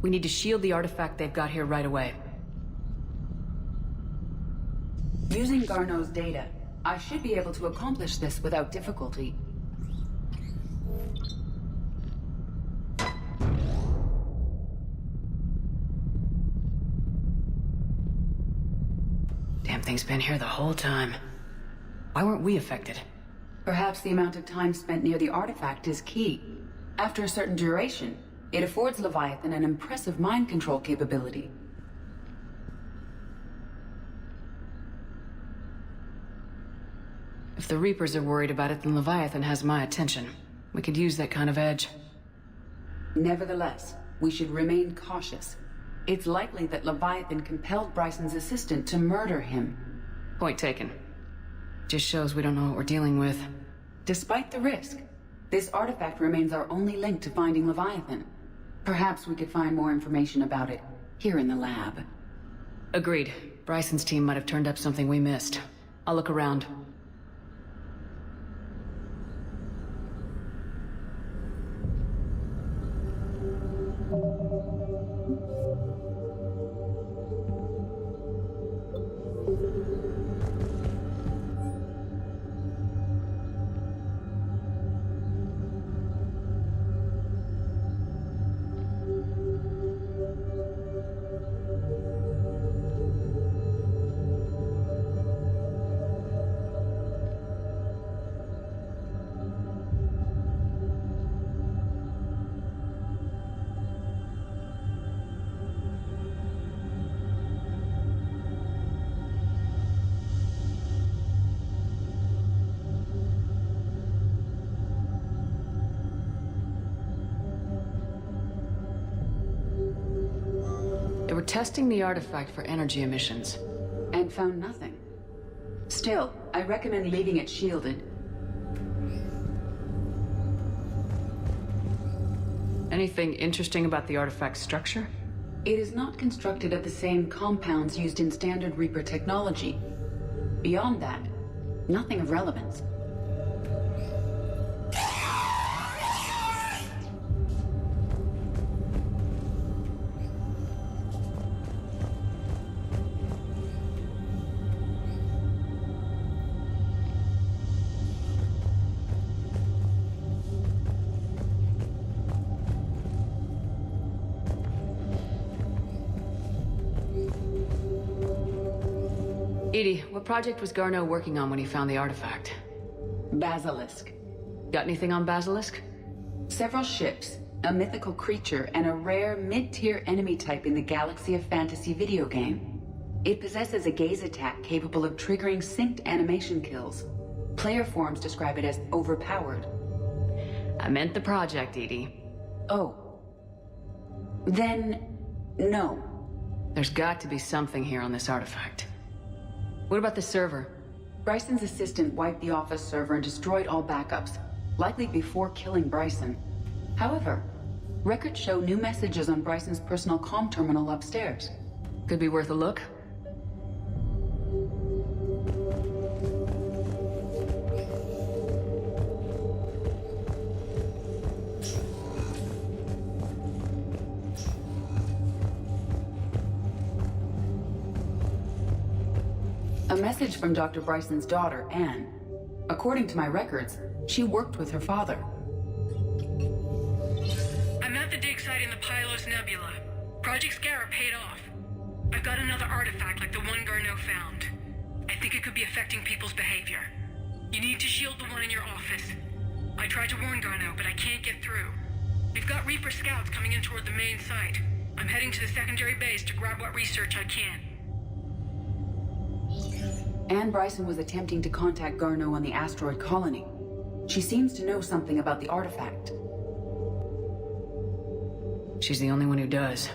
We need to shield the artifact they've got here right away. Using Garneau's data, I should be able to accomplish this without difficulty. Damn thing's been here the whole time. Why weren't we affected? Perhaps the amount of time spent near the artifact is key. After a certain duration, it affords Leviathan an impressive mind control capability. If the Reapers are worried about it, then Leviathan has my attention. We could use that kind of edge. Nevertheless, we should remain cautious. It's likely that Leviathan compelled Bryson's assistant to murder him. Point taken. Just shows we don't know what we're dealing with. Despite the risk, this artifact remains our only link to finding Leviathan. Perhaps we could find more information about it here in the lab. Agreed. Bryson's team might have turned up something we missed. I'll look around. They were testing the artifact for energy emissions. And found nothing. Still, I recommend leaving it shielded. Anything interesting about the artifact's structure? It is not constructed of the same compounds used in standard Reaper technology. Beyond that, nothing of relevance. Edie, what project was Garneau working on when he found the artifact? Basilisk. Got anything on Basilisk? Several ships, a mythical creature, and a rare mid-tier enemy type in the Galaxy of Fantasy video game. It possesses a gaze attack capable of triggering synced animation kills. Player forums describe it as overpowered. I meant the project, Edie. Oh. Then, no. There's got to be something here on this artifact. What about the server? Bryson's assistant wiped the office server and destroyed all backups, likely before killing Bryson. However, records show new messages on Bryson's personal comm terminal upstairs. Could be worth a look. A message from Dr. Bryson's daughter, Anne. According to my records, she worked with her father. I'm at the dig site in the Pylos Nebula. Project Scarab paid off. I've got another artifact like the one Garneau found. I think it could be affecting people's behavior. You need to shield the one in your office. I tried to warn Garneau, but I can't get through. We've got Reaper scouts coming in toward the main site. I'm heading to the secondary base to grab what research I can. Anne Bryson was attempting to contact Garneau on the asteroid colony. She seems to know something about the artifact. She's the only one who does.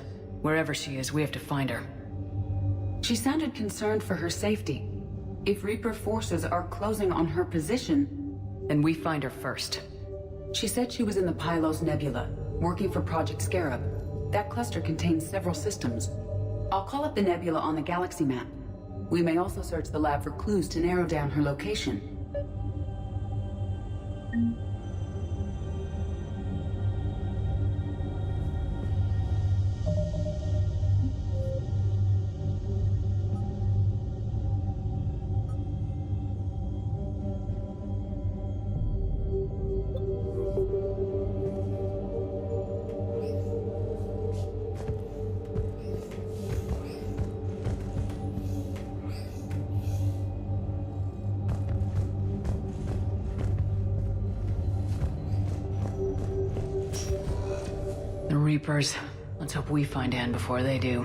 Wherever she is, we have to find her. She sounded concerned for her safety. If Reaper forces are closing on her position... Then we find her first. She said she was in the Pylos Nebula, working for Project Scarab. That cluster contains several systems. I'll call up the nebula on the galaxy map. We may also search the lab for clues to narrow down her location. Reapers. Let's hope we find Anne before they do.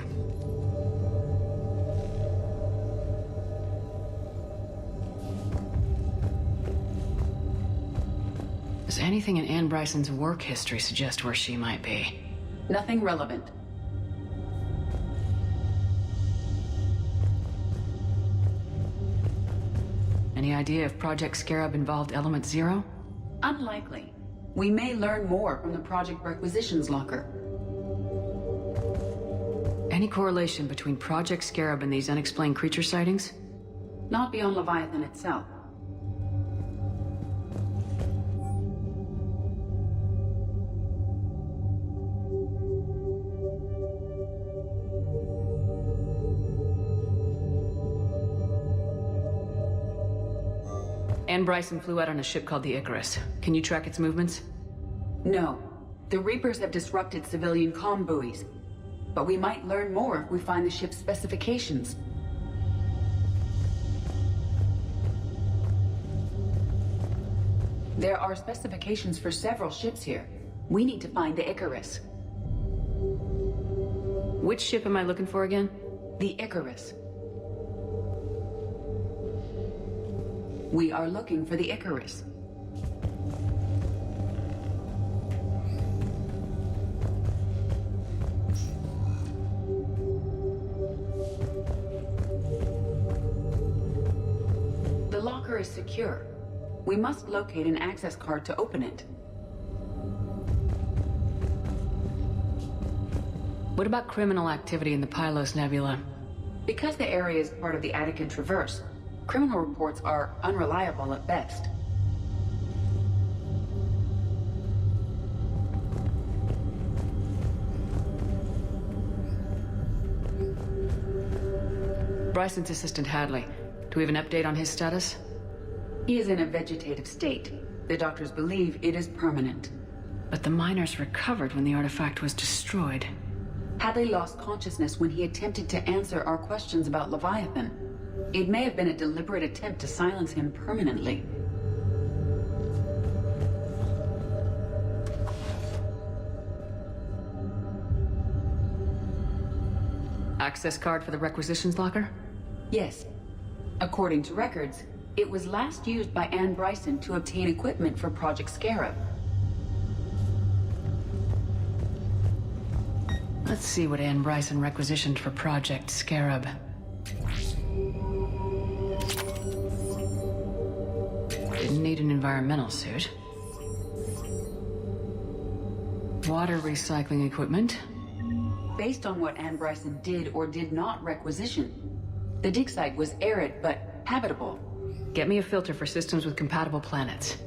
Does anything in Anne Bryson's work history suggest where she might be? Nothing relevant. Any idea if Project Scarab involved Element Zero? Unlikely. We may learn more from the Project Requisitions Locker. Any correlation between Project Scarab and these unexplained creature sightings? Not beyond Leviathan itself. Anne Bryson flew out on a ship called the Icarus. Can you track its movements? No. The Reapers have disrupted civilian comm buoys. But we might learn more if we find the ship's specifications. There are specifications for several ships here. We need to find the Icarus. Which ship am I looking for again? The Icarus. We are looking for the Icarus. The locker is secure. We must locate an access card to open it. What about criminal activity in the Pylos Nebula? Because the area is part of the Attican Traverse, criminal reports are unreliable at best. Bryson's assistant Hadley. Do we have an update on his status? He is in a vegetative state. The doctors believe it is permanent. But the miners recovered when the artifact was destroyed. Hadley lost consciousness when he attempted to answer our questions about Leviathan. It may have been a deliberate attempt to silence him permanently. Access card for the requisitions locker? Yes. According to records, it was last used by Anne Bryson to obtain equipment for Project Scarab. Let's see what Anne Bryson requisitioned for Project Scarab. Didn't need an environmental suit. Water recycling equipment. Based on what Anne Bryson did or did not requisition, the dig site was arid but habitable. Get me a filter for systems with compatible planets.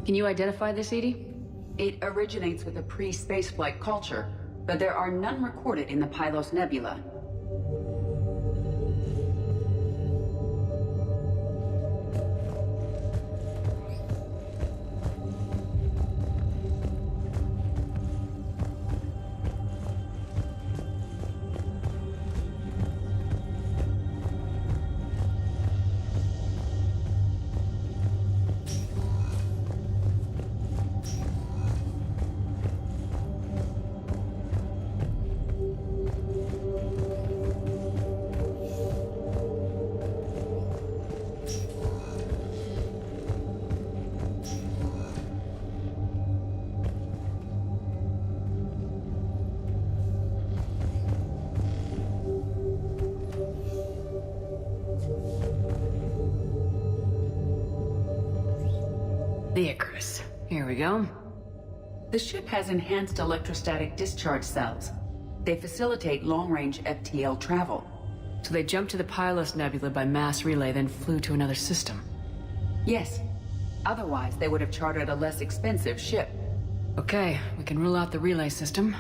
Can you identify this, Edie? It originates with a pre-spaceflight culture, but there are none recorded in the Pylos Nebula. The Icarus. Here we go. The ship has enhanced electrostatic discharge cells. They facilitate long-range FTL travel. So they jumped to the Pylos Nebula by mass relay, then flew to another system. Yes. Otherwise, they would have chartered a less expensive ship. Okay, we can rule out the relay system.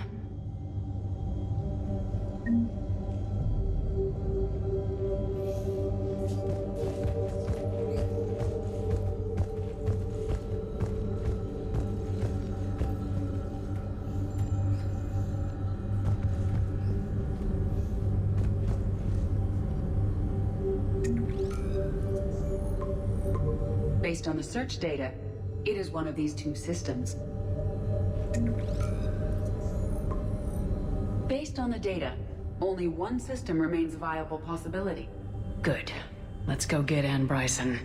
Based on the search data, it is one of these two systems. Based on the data, only one system remains a viable possibility. Good. Let's go get Ann Bryson.